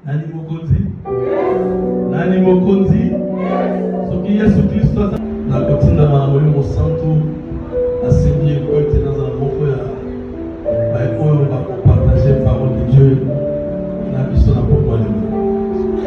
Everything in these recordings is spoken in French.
Nani mokonzi? Nani mokonzi? Soki Yesu Kristo na kotinda na Molimo Santo asengi ekote na za moko ya oyo bakopartage parole de Dieu na biso na poko alimo.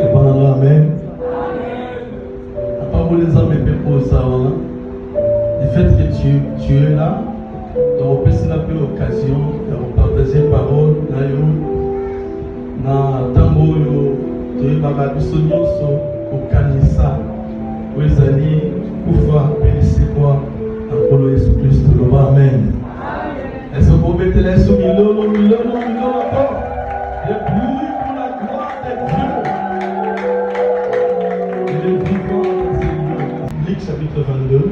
Epananga amen. Apambo les hommes et pepo sawana. Le fait que tu es là, donc on peut l'occasion de partager parole na yo na tango yo to baba biso nyonso kokanisa wezali kufa pelisi kwa nkolo Yesu Kristo loba amen. Est-ce que vous mettez les sous milolo encore de bruit pour la gloire de Dieu et le vivant dans ces lieux. Luc chapitre 22.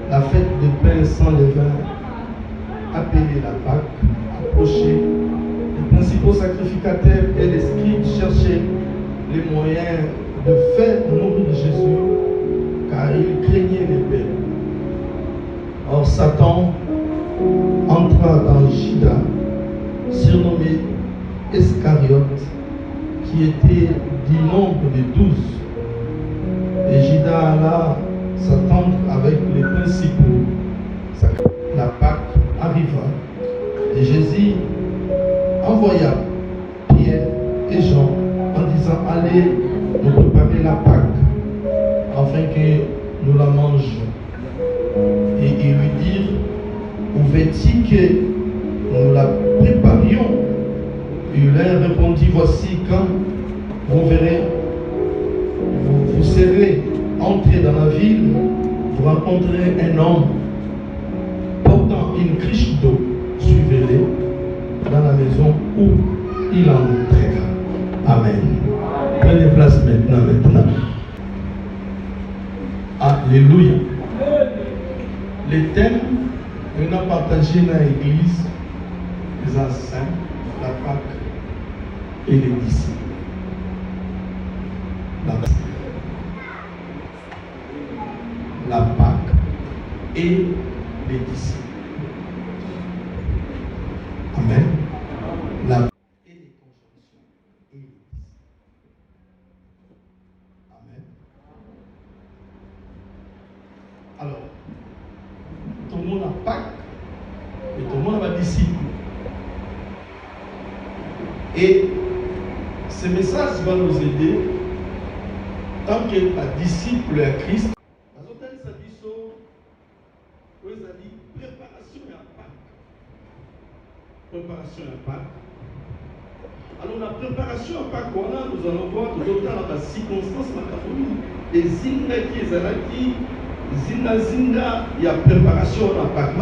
La fête de pain sans levain, appelée la Pâque, approchait. Les principaux sacrificateurs et les scribes cherchaient les moyens de faire mourir Jésus, car ils craignaient les peines. Or Satan entra dans Judas, surnommé Iscariote, qui était du nombre de 12. Et Judas alla s'attendre avec les principaux. La Pâque arriva et Jésus envoya Pierre et Jean en disant allez nous préparer la Pâque afin que nous la mangions. Et ils lui dirent où veux-tu que nous la préparions? Il leur répondit voici quand vous verrez, vous serez entrez dans la ville, vous rencontrerez un homme portant une cruche d'eau. Suivez-le dans la maison où il entrera. Amen. Prenez place maintenant. Alléluia. Les thèmes qu'on a partagés dans l'église, les anciens, la Pâque et les disciples. La Pâque et les disciples. Amen. La Pâque et les conjonctions et les disciples. Amen. Alors, tout le monde a Pâque et tout le monde a disciple. Et ce message va nous aider tant que la disciple à Christ. Préparation à Pâques. Alors la préparation à Pâques, nous allons voir tout autant dans la circonstance et zinga qui est là qui zinga il y a préparation à Pâques.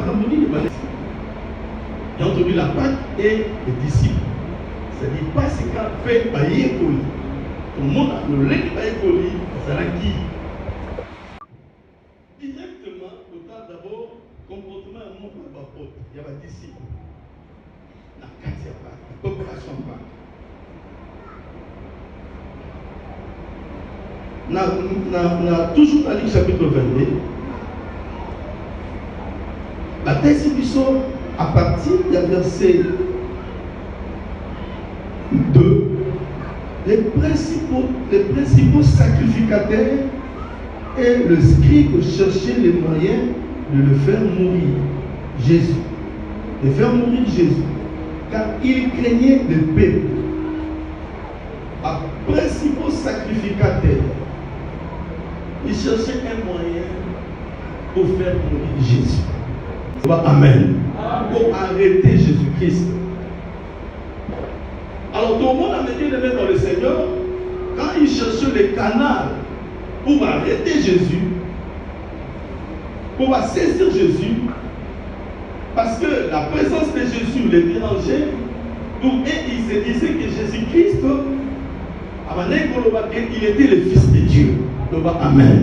Il y a entendu la Pâque et les disciples. C'est-à-dire pas ce qu'a fait Baïekoli. Tout le monde a le lait Baïekoli, c'est là qui directement, autant d'abord comportement à mon papa, il y a des disciples. La préparation Pâques. Toujours dans Luc chapitre 22, la thèse du sort à partir du verset 2, les principaux sacrificateurs et le scribe cherchaient les moyens de le faire mourir. Jésus. De faire mourir Jésus. Car il craignait le peuple. Les principaux sacrificateurs, ils cherchaient un moyen pour faire mourir Jésus. Amen. Pour arrêter Jésus-Christ. Alors tout le monde a mis les mains dans le Seigneur. Quand ils cherchaient les canaux pour arrêter Jésus, pour saisir Jésus, parce que la présence de Jésus les dérangeait, pour eux, ils se disaient que Jésus-Christ, il était le Fils de Dieu. Amen.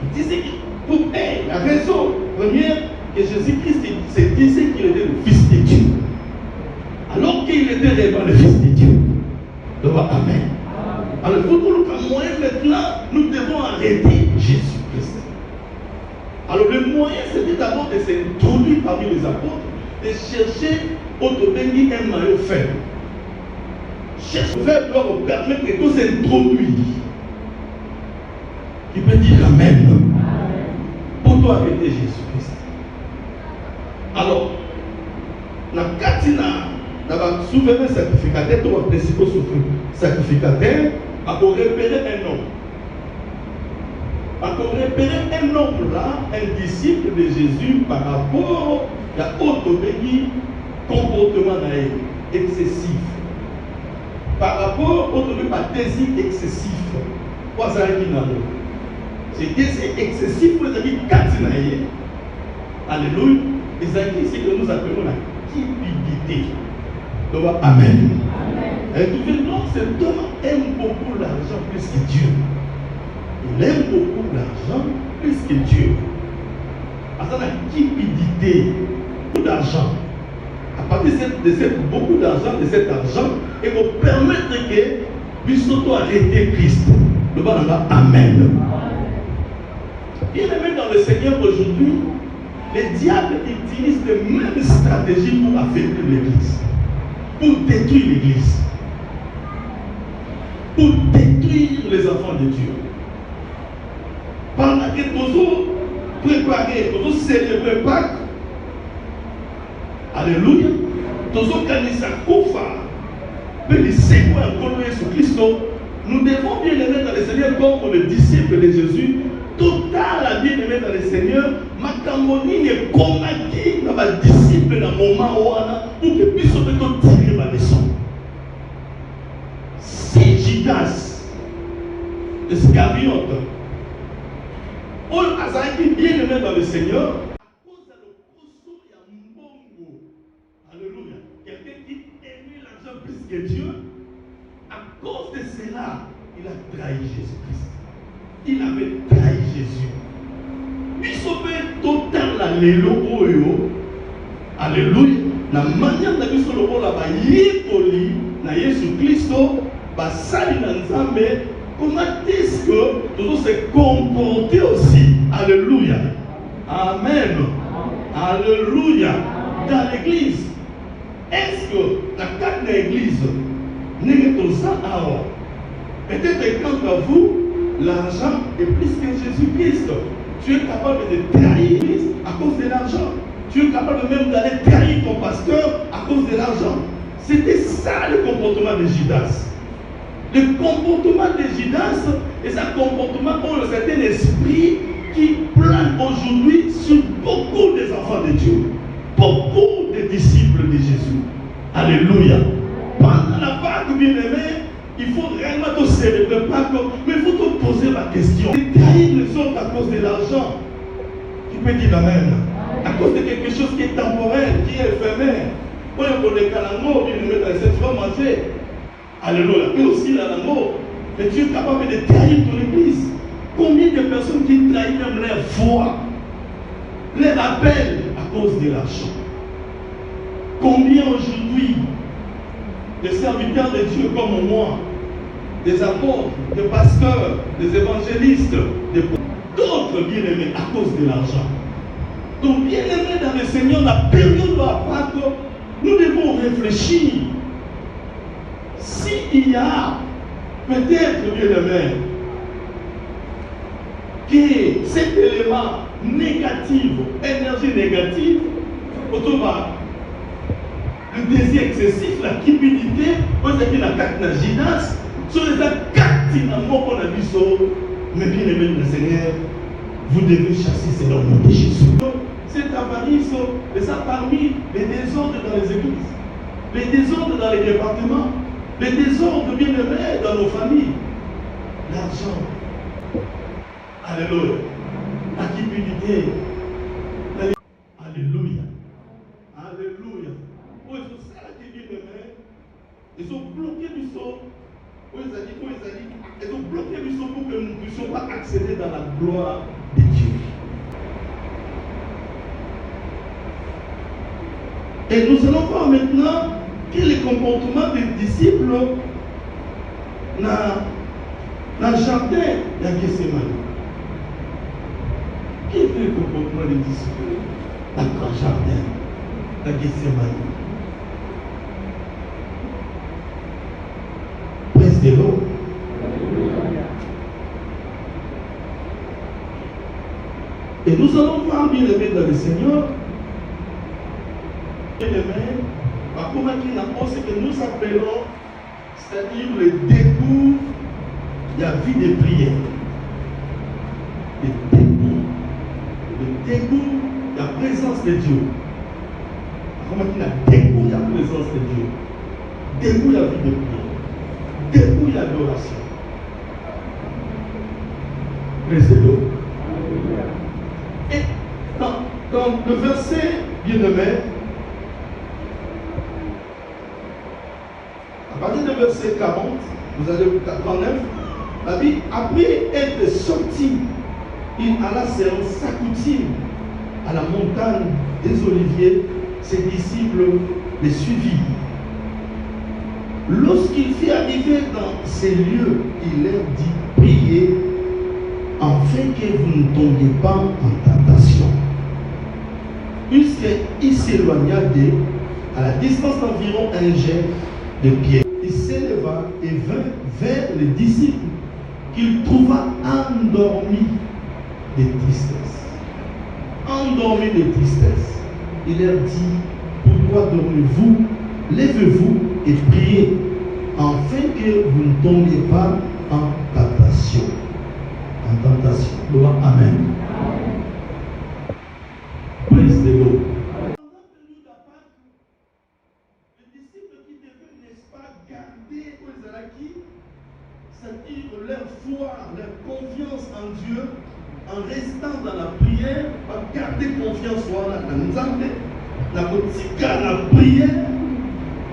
Ils disaient que pour eux, la raison première, que Jésus-Christ se disait qu'il était le Fils de Dieu. Alors qu'il était réellement le Fils de Dieu. Amen. Alors, pour nous, comme moyen maintenant, nous devons arrêter Jésus-Christ. Alors, le moyen, c'était d'abord de s'introduire parmi les apôtres de chercher autobéni un maillot faible. Cherche faible doit vous permettre que tout s'introduise. Tu peux dire Amen. Pour toi arrêter Jésus-Christ. Alors, la katina, la souverain sacrificateur, ton principal sacrificateur, a pour repérer un homme. A pour repérer un homme là, un disciple de Jésus par rapport à autobéni, comportement excessif. Par rapport au désir excessif. C'est désir excessif, vous avez dit katinaye. Alléluia. Et c'est ce que nous appelons la cupidité. Donc, Amen. Et tu veux donc cet homme aime beaucoup l'argent plus que Dieu. Il aime beaucoup l'argent plus que Dieu. À la cupidité, beaucoup d'argent. À partir de beaucoup d'argent, de cet argent, et vous permettre que Bissoto arrêter Christ. Le bon Amen. Bien aimé dans le Seigneur aujourd'hui, les diables utilisent les mêmes stratégies pour affaiblir l'Église, pour détruire l'Église, pour détruire les enfants de Dieu. Pendant que nous préparer, nous célébrer Pâques, alléluia, nous organiser Koufa, mais les séquoies en Jésus-Christ, nous devons bien aimer dans le Seigneur comme le disciple de Jésus. Total à bien aimé dans le Seigneur, ma camoni n'est combattu dans ma disciple dans le moment où pour que puisse tirer ma leçon. C'est Judas, Iscariote, on a été bien aimé dans le Seigneur, à cause de l'opposition, il y a un bongo. Alléluia. Quelqu'un qui aimait l'argent plus que Dieu, à cause de cela, il a trahi Jésus-Christ. Il avait trahi Jésus. Puis sauver total la lélo oyo. Alléluia. La manière de vivre le rôle là-bas, yékoli na Jésus Christ, ba sali na Nzambe. Comment est-ce que nous devons se comporter aussi? Alléluia. Amen. Alléluia. Dans l'église, est-ce que la carte de l'église n'est pas ça? Peut-être quant à vous, l'argent est plus que Jésus-Christ. Tu es capable de trahir l'Église à cause de l'argent. Tu es capable même d'aller trahir ton pasteur à cause de l'argent. C'était ça le comportement de Judas. Le comportement de Judas est un comportement pour un certain esprit qui plane aujourd'hui sur beaucoup des enfants de Dieu. Beaucoup de disciples de Jésus. Alléluia. Pendant la Pâque, bien aimé, il faut réellement te célébrer Pâques, mais il faut te poser la question. Les trahir les autres à cause de l'argent. Tu peux dire Amen. À cause de quelque chose qui est temporel, qui est éphémère. Quand il y a des calangots, tu vas manger. Alléluia. Mais aussi la langue. Mais tu es capable de trahir ton église. Combien de personnes qui trahissent même leur foi, leur appel à cause de l'argent? Combien aujourd'hui des serviteurs de Dieu comme moi, des apôtres, des pasteurs, des évangélistes, d'autres bien-aimés à cause de l'argent. Donc bien-aimés dans le Seigneur, la période de la Pâque, nous devons réfléchir. S'il y a peut-être bien-aimés que cet élément négatif, énergie négative, autour le désir excessif, la cupidité, vous avez la carte de Judas, sur les cartes qu'on a vu sur, mais bien aimé le Seigneur, vous devez chasser cela au nom de Jésus. Cette avarice, et ça parmi les désordres dans les églises, les désordres dans les départements, les désordres bien aimés dans nos familles, l'argent, alléluia, la cupidité, alléluia, alléluia. Ils ont bloqué du son. Ils ont bloqué du son pour que nous ne puissions pas accéder dans la gloire de Dieu. Et nous allons voir maintenant quel est le comportement des disciples dans le jardin de Gethsémani. Quel est le comportement des disciples dans le jardin? dans Gethsemane. Prince de l'eau. Et nous allons voir, bien aimé dans le Seigneur, bien aimé, ce que nous appelons, c'est-à-dire le dégoût de la vie de prière. Le dégoût de la présence de Dieu. Comment il a dégoût de la présence de Dieu. Dégoût de la vie de prière. Dégoût de l'adoration. Praise the Lord. Et dans le verset bien-aimé, à partir du verset 40, vous allez au 39, la Bible, après être sorti, il alla selon sa coutume à la montagne des Oliviers, ses disciples les suivirent. Lorsqu'il fut arrivé dans ces lieux, il leur dit, priez, afin que vous ne tombiez pas en tentation. Puisqu'il s'éloigna d'eux, à la distance d'environ un jet de pied, il s'éleva et vint vers les disciples qu'il trouva endormis de tristesse. Endormis de tristesse. Il leur dit, pourquoi dormez-vous? Levez-vous et priez, afin que vous ne tombiez pas en tentation. En tentation. Gloire, amen. Praise the Lord. Les disciples qui devaient, n'est-ce pas, garder aux Alaki, c'est-à-dire leur foi, leur confiance en Dieu, en restant dans la prière, à garder confiance en Nzambe, dans la prière,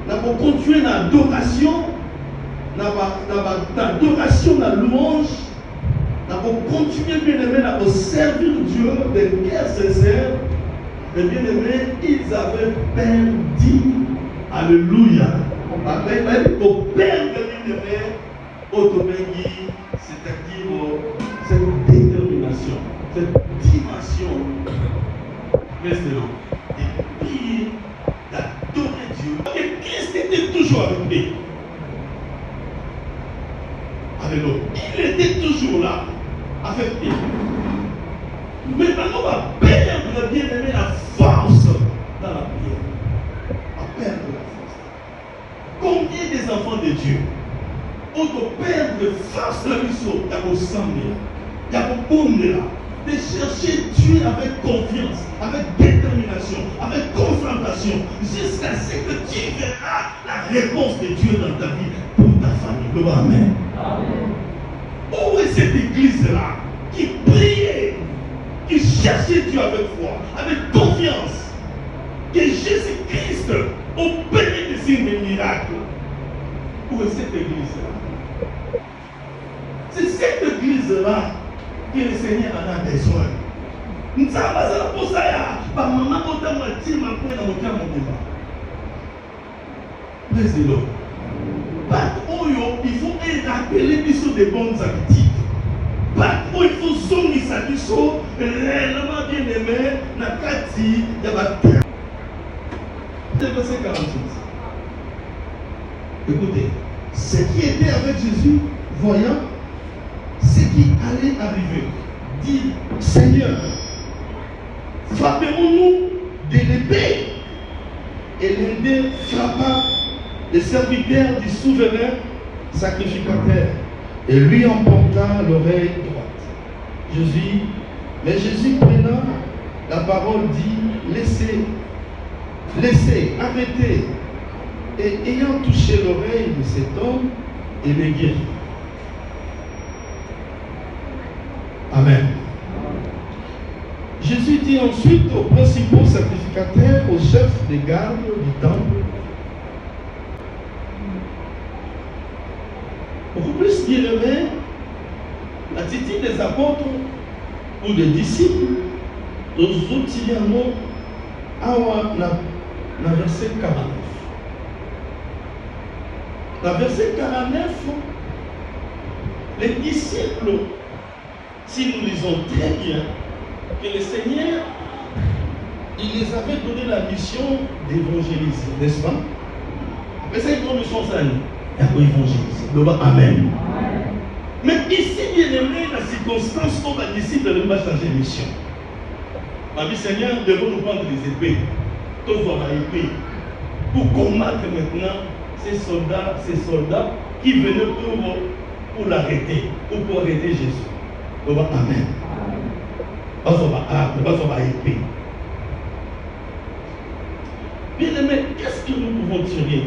dans continuer l'adoration, dans l'adoration, la louange, dans continuer bien aimé, à servir Dieu d'un cœur sincère, et bien aimé, ils avaient perdu. Alléluia. Même au Père de bien-aimé, c'est-à-dire cette détermination, cette dimension, restez-là, de prier, d'adorer Dieu. Et Christ était toujours avec lui. Alléluia. Il était toujours là, avec lui. Mais maintenant, on va perdre, bien-aimé, la force dans la prière. On va perdre la force. Combien des enfants de Dieu ont perdre de force la mission, il y a vos sangles, il y a vos bonnes là, de chercher Dieu avec confiance, avec détermination, avec confrontation, jusqu'à ce que tu verras la réponse de Dieu dans ta vie pour ta famille. Gloire, amen. Amen. Où est cette église-là qui priait, qui cherchait Dieu avec foi, avec confiance, que Jésus-Christ opérait des signes de miracles? Où est cette église-là? C'est cette église-là que le Seigneur en a besoin. Nous sommes à la posaya, par maman, on t'a dit, ma pointe, on t'a mon débat. Praise the Lord. Il faut rappeler des choses de bonnes habitudes. Il faut zoner sa biso, réellement bien aimé, na kati, il y a la terre. Verset 48. Écoutez, ceux qui étaient avec Jésus, voyant ce qui allait arriver, dit, Seigneur, frappons-nous de l'épée. Et l'un d'eux frappa le serviteur du souverain sacrificateur et lui emporta l'oreille droite. Mais Jésus prenant la parole dit, laissez, arrêtez. Et ayant touché l'oreille de cet homme, il le guérit. Amen. Jésus dit ensuite aux principaux sacrificateurs, aux chefs des gardes du temple, beaucoup plus bien aimé, l'attitude des apôtres ou des disciples, nous utilisons dans verset 49. Dans verset 49, les disciples, si nous lisons très bien, que le Seigneur il les avait donné la mission d'évangéliser, n'est-ce pas? Mais c'est une grande mission, ça, il y a quoi évangéliser? Amen. Mais ici, bien aimé, la circonstance où les disciples ne vont pas changer de mission. Ma vie, Seigneur, nous devons nous prendre les épées. Tous voir les épées. Pour combattre maintenant ces soldats qui venaient pour l'arrêter, ou pour arrêter Jésus. Amen. Pas sur ma arme, pas sur ma épée. Bien aimé, qu'est-ce que nous pouvons tirer